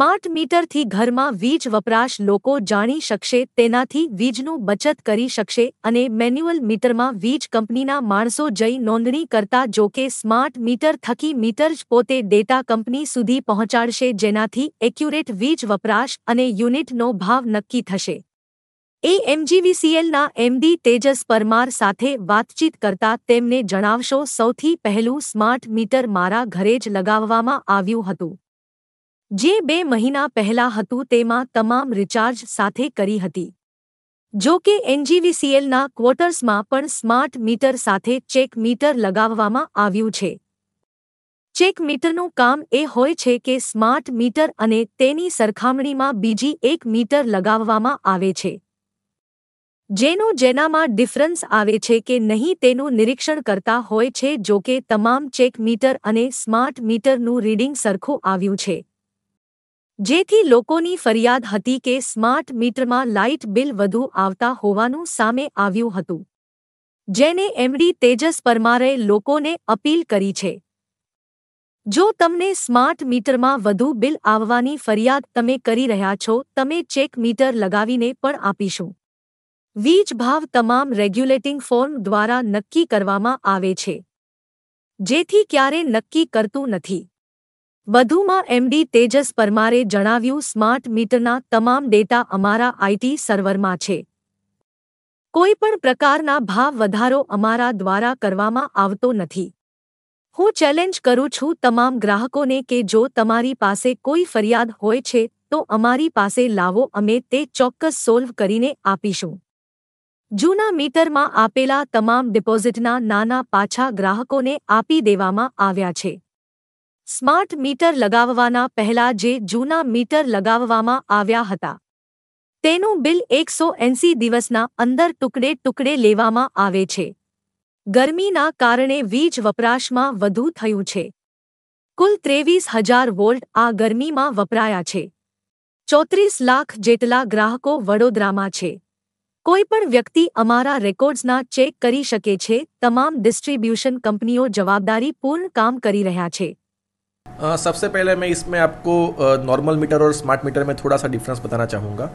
Smart મીટરથી ઘરમાં વીજ વપરાશ લોકો જાણી શકશે, તેનાથી વીજનું બચત કરી શકશે અને મેન્યુઅલ મીટરમાં વીજ કંપનીના માણસો જઈ નોંધણી કરતા, જો કે સ્માર્ટ મીટર થકી મીટર જ પોતે ડેટા કંપની સુધી પહોંચાડશે, જેનાથી એક્યુરેટ વીજ વપરાશ અને યુનિટનો ભાવ નક્કી થશે। એમજીવીસીએલના એમડી તેજસ પરમાર સાથે વાતચીત કરતા તેમને જણાવશો, સૌથી પહેલું સ્માર્ટ મીટર મારા ઘરે જ લગાવવામાં આવ્યું હતું, જે 2 મહિના પહેલા હતું। તેમાં તમામ રિચાર્જ સાથે કરી હતી। જો કે એનજીવીસીએલના ક્વાર્ટર્સમાં પણ સ્માર્ટ મીટર સાથે ચેક મીટર લગાવવામાં આવ્યું છે। ચેક મીટરનું કામ એ હોય છે કે સ્માર્ટ મીટર અને તેની સરખામણીમાં બીજી એક મીટર લગાવવામાં આવે છે, જેનામાં ડિફરન્સ આવે છે કે નહીં તેનું નિરીક્ષણ કરતા હોય છે। જો કે તમામ ચેક મીટર અને સ્માર્ટ મીટરનું રીડિંગ સરખું આવ્યું છે, જેથી લોકોની ફરિયાદ હતી કે સ્માર્ટ મીટરમાં લાઇટ બિલ વધુ આવતા હોવાનું સામે આવ્યું હતું, જેને એમડી તેજસ પરમારે લોકોને અપીલ કરી છે, જો તમને સ્માર્ટ મીટરમાં વધુ બિલ આવવાની ફરિયાદ તમે કરી રહ્યા છો, તમે ચેક મીટર લગાવીને પણ આપીશું। વીજ ભાવ તમામ રેગ્યુલેટિંગ ફોર્મ દ્વારા નક્કી કરવામાં આવે છે, જેથી ક્યારે નક્કી કરતું નથી। વધુમાં એમડી તેજસ પરમારે જણાવ્યું, સ્માર્ટ મીટરના તમામ ડેટા અમારા આઈટી સર્વરમાં છે। કોઈ પણ પ્રકારના ભાવ વધારો અમારા દ્વારા કરવામાં આવતો નથી। હું ચેલેન્જ કરું છું તમામ ગ્રાહકોને કે જો તમારી પાસે કોઈ ફરિયાદ હોય છે તો અમારી પાસે લાવો, અમે તે ચોક્કસ સોલ્વ કરીને આપીશું। જૂના મીટરમાં આપેલા તમામ ડિપોઝિટના નાના પાછા ગ્રાહકોને આપી દેવામાં આવ્યા છે। સ્માર્ટ મીટર લગાવવાના પહેલા જે જૂના મીટર લગાવવામાં આવ્યા હતા, તેનું બિલ 180 દિવસના અંદર ટુકડે ટુકડે લેવામાં આવે છે। ગરમીના કારણે વીજ વપરાશમાં વધુ થયું છે। કુલ 23,000 વોલ્ટ આ ગરમીમાં વપરાયા છે। 34 લાખ જેટલા ગ્રાહકો વડોદરામાં છે। કોઈ પણ વ્યક્તિ અમારા રેકોર્ડ્સના ચેક કરી શકે છે। તમામ ડિસ્ટ્રીબ્યુશન કંપનીઓ જવાબદારીપૂર્ણ કામ કરી રહ્યા છે। सबसे पहले मैं इसमें आपको नॉर्मल मीटर और स्मार्ट मीटर में थोड़ा सा डिफरेंस बताना चाहूँगा।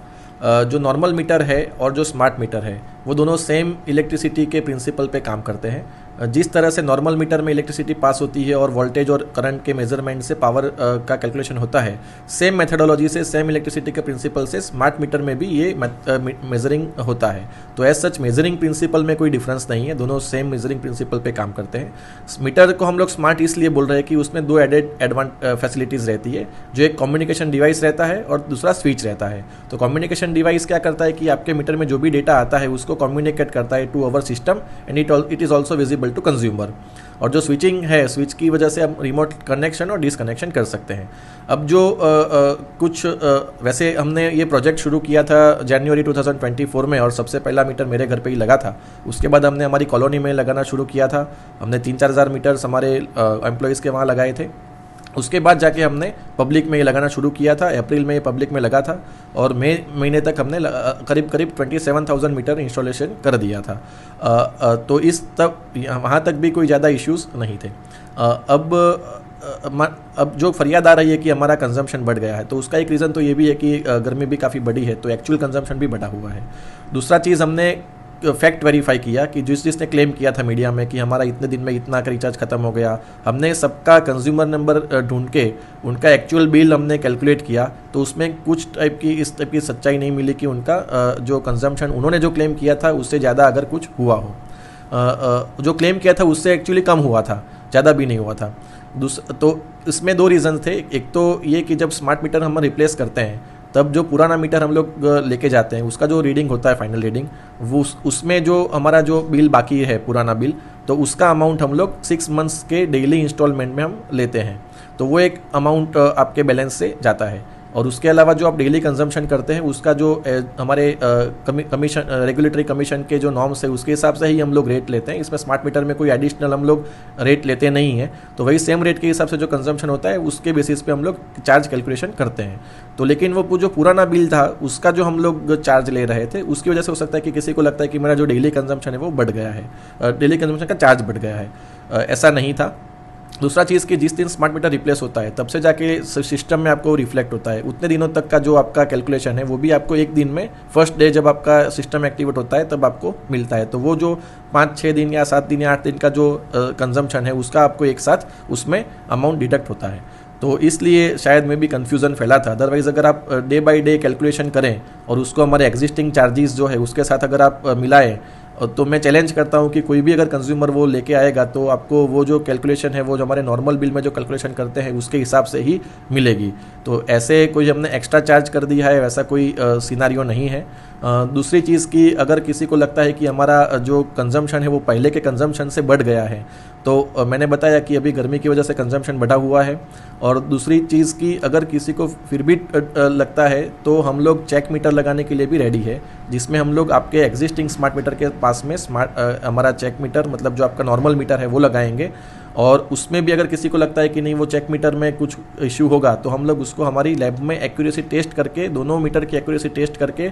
जो नॉर्मल मीटर है और जो स्मार्ट मीटर है वो दोनों सेम इलेक्ट्रिसिटी के प्रिंसिपल पे काम करते हैं। जिस तरह से नॉर्मल मीटर में इलेक्ट्रिसिटी पास होती है और वोल्टेज और करंट के मेजरमेंट से पावर का कैलकुलेशन होता है, सेम मेथडोलॉजी से, सेम इलेक्ट्रिसिटी के प्रिंसिपल से स्मार्ट मीटर में भी ये मेजरिंग होता है। तो एज सच मेजरिंग प्रिंसिपल में कोई डिफरेंस नहीं है, दोनों सेम मेजरिंग प्रिंसिपल पे काम करते हैं। मीटर को हम लोग स्मार्ट इसलिए बोल रहे हैं कि उसमें 2 एडेड फैसिलिटीज़ रहती है, जो एक कम्युनिकेशन डिवाइस रहता है और दूसरा स्विच रहता है। तो कम्युनिकेशन डिवाइस क्या करता है कि आपके मीटर में जो भी डेटा आता है उसको कम्युनिकेट करता है to our system and it is also visible to consumer. और जो स्विचिंग है, स्विच की वजह से हम रिमोट कनेक्शन और डिसकनेक्शन कर सकते हैं। अब जो कुछ वैसे हमने ये प्रोजेक्ट शुरू किया था जनवरी 2024 में और सबसे पहला मीटर मेरे घर पे ही लगा था। उसके बाद हमने हमारी कॉलोनी में लगाना शुरू किया था। हमने 3-4 हज़ार मीटर्स हमारे एम्प्लॉयज़ के वहाँ लगाए थे। उसके बाद जाके हमने पब्लिक में ये लगाना शुरू किया था। अप्रैल में ये पब्लिक में लगा था और मई महीने तक हमने करीब 27,000 मीटर इंस्टॉलेशन कर दिया था। तो इस तब वहाँ तक भी कोई ज़्यादा इश्यूज़ नहीं थे। अब जो फरियाद आ रही है कि हमारा कंजम्पशन बढ़ गया है, तो उसका एक रीज़न तो ये भी है कि गर्मी भी काफ़ी बड़ी है, तो एक्चुअल कंजम्पशन भी बढ़ा हुआ है। दूसरा चीज़, हमने फैक्ट वेरीफाई किया कि जिसने क्लेम किया था मीडिया में कि हमारा इतने दिन में इतना का रिचार्ज खत्म हो गया, हमने सबका कंज्यूमर नंबर ढूंढ के उनका एक्चुअल बिल हमने कैलकुलेट किया, तो उसमें कुछ इस टाइप की सच्चाई नहीं मिली कि उनका जो कंजम्पशन उन्होंने जो क्लेम किया था उससे ज़्यादा अगर कुछ हुआ हो। जो क्लेम किया था उससे एक्चुअली कम हुआ था, ज़्यादा भी नहीं हुआ था। तो इसमें 2 रीज़न थे। एक तो ये कि जब स्मार्ट मीटर हम रिप्लेस करते हैं तब जो पुराना मीटर हम लोग लेके जाते हैं उसका जो रीडिंग होता है, फाइनल रीडिंग, वो उसमें जो हमारा जो बिल बाकी है, पुराना बिल, तो उसका अमाउंट हम लोग 6 मंथ्स के डेली इंस्टॉलमेंट में हम लेते हैं। तो वो एक अमाउंट आपके बैलेंस से जाता है। और उसके अलावा जो आप डेली कंजम्पशन करते हैं उसका जो हमारे कमीशन, रेगुलेटरी कमीशन के जो नॉर्म्स है उसके हिसाब से ही हम लोग रेट लेते हैं। इसमें स्मार्ट मीटर में कोई एडिशनल हम लोग रेट लेते नहीं हैं। तो वही सेम रेट के हिसाब से जो कंजम्पशन होता है उसके बेसिस पे हम लोग चार्ज कैलकुलेशन करते हैं। तो लेकिन वो जो पुराना बिल था उसका जो हम लोग चार्ज ले रहे थे उसकी वजह से हो सकता है कि किसी को लगता है कि मेरा जो डेली कंजम्पशन है वो बढ़ गया है, डेली कंजम्पशन का चार्ज बढ़ गया है। ऐसा नहीं था। दूसरा चीज़ कि जिस दिन स्मार्ट मीटर रिप्लेस होता है तब से जाके सिस्टम में आपको रिफ्लेक्ट होता है, उतने दिनों तक का जो आपका कैलकुलेशन है वो भी आपको एक दिन में फर्स्ट डे जब आपका सिस्टम एक्टिवेट होता है तब आपको मिलता है। तो वो जो 5-6 दिन या 7 दिन या 8 दिन का जो कंजम्पशन है उसका आपको एक साथ उसमें अमाउंट डिडक्ट होता है। तो इसलिए शायद में भी कन्फ्यूज़न फैला था। अदरवाइज़ अगर आप डे बाय डे कैलकुलेशन करें और उसको हमारे एग्जिस्टिंग चार्जेस जो है उसके साथ अगर आप मिलाएं, तो मैं चैलेंज करता हूं कि कोई भी अगर कंज्यूमर वो लेके आएगा तो आपको वो जो कैलकुलेशन है वो जो हमारे नॉर्मल बिल में जो कैलकुलेशन करते हैं उसके हिसाब से ही मिलेगी। तो ऐसे कोई हमने एक्स्ट्रा चार्ज कर दिया है वैसा कोई सिनारियो नहीं है। दूसरी चीज़ कि अगर किसी को लगता है कि हमारा जो कंजम्पशन है वो पहले के कंजम्पशन से बढ़ गया है, तो मैंने बताया कि अभी गर्मी की वजह से कंजम्पशन बढ़ा हुआ है। और दूसरी चीज़ कि अगर किसी को फिर भी लगता है तो हम लोग चेक मीटर लगाने के लिए भी रेडी है, जिसमें हम लोग आपके एग्जिस्टिंग स्मार्ट मीटर के पास में हमारा चेक मीटर मतलब जो आपका नॉर्मल मीटर है वो लगाएंगे। और उसमें भी अगर किसी को लगता है कि नहीं वो चेक मीटर में कुछ इश्यू होगा तो हम लोग उसको हमारी लैब में एक्यूरेसी टेस्ट करके दोनों मीटर की एक्यूरेसी टेस्ट करके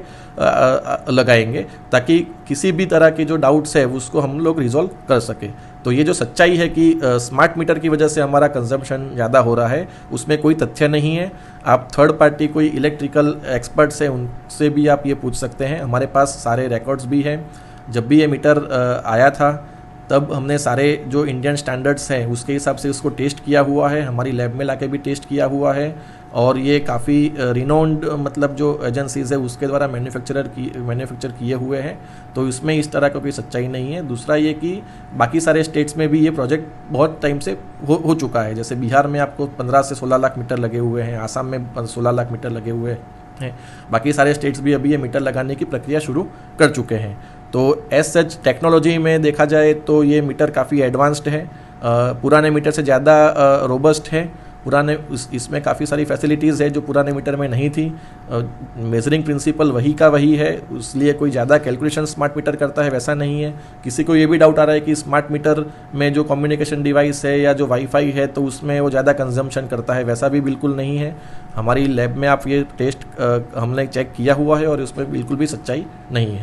लगाएंगे, ताकि किसी भी तरह के जो डाउट्स है उसको हम लोग रिजॉल्व कर सके। तो ये जो सच्चाई है कि स्मार्ट मीटर की वजह से हमारा कंजम्पशन ज़्यादा हो रहा है उसमें कोई तथ्य नहीं है। आप थर्ड पार्टी कोई इलेक्ट्रिकल एक्सपर्ट्स हैं उनसे भी आप ये पूछ सकते हैं, हमारे पास सारे रिकॉर्ड्स भी हैं। जब भी ये मीटर आया था तब हमने सारे जो इंडियन स्टैंडर्ड्स हैं उसके हिसाब से उसको टेस्ट किया हुआ है, हमारी लैब में लाके भी टेस्ट किया हुआ है। और ये काफ़ी रिनोन्ड मतलब जो एजेंसीज़ है उसके द्वारा मैन्युफैक्चर किए हुए हैं। तो इसमें इस तरह का कोई सच्चाई नहीं है। दूसरा ये कि बाकी सारे स्टेट्स में भी ये प्रोजेक्ट बहुत टाइम से हो चुका है। जैसे बिहार में आपको 15 से 16 लाख मीटर लगे हुए हैं, आसाम में 16 लाख मीटर लगे हुए हैं, बाकी सारे स्टेट्स भी अभी ये मीटर लगाने की प्रक्रिया शुरू कर चुके हैं। तो एज सच टेक्नोलॉजी में देखा जाए तो ये मीटर काफ़ी एडवांस्ड है, पुराने मीटर से ज़्यादा रोबस्ट है। पुराने इसमें काफ़ी सारी फैसिलिटीज़ है जो पुराने मीटर में नहीं थी। मेजरिंग प्रिंसिपल वही का वही है, इसलिए कोई ज़्यादा कैलकुलेशन स्मार्ट मीटर करता है वैसा नहीं है। किसी को ये भी डाउट आ रहा है कि स्मार्ट मीटर में जो कम्युनिकेशन डिवाइस है या जो वाईफाई है तो उसमें वो ज़्यादा कंजम्पशन करता है, वैसा भी बिल्कुल नहीं है। हमारी लैब में आप ये टेस्ट हमने चेक किया हुआ है और उसमें बिल्कुल भी सच्चाई नहीं है।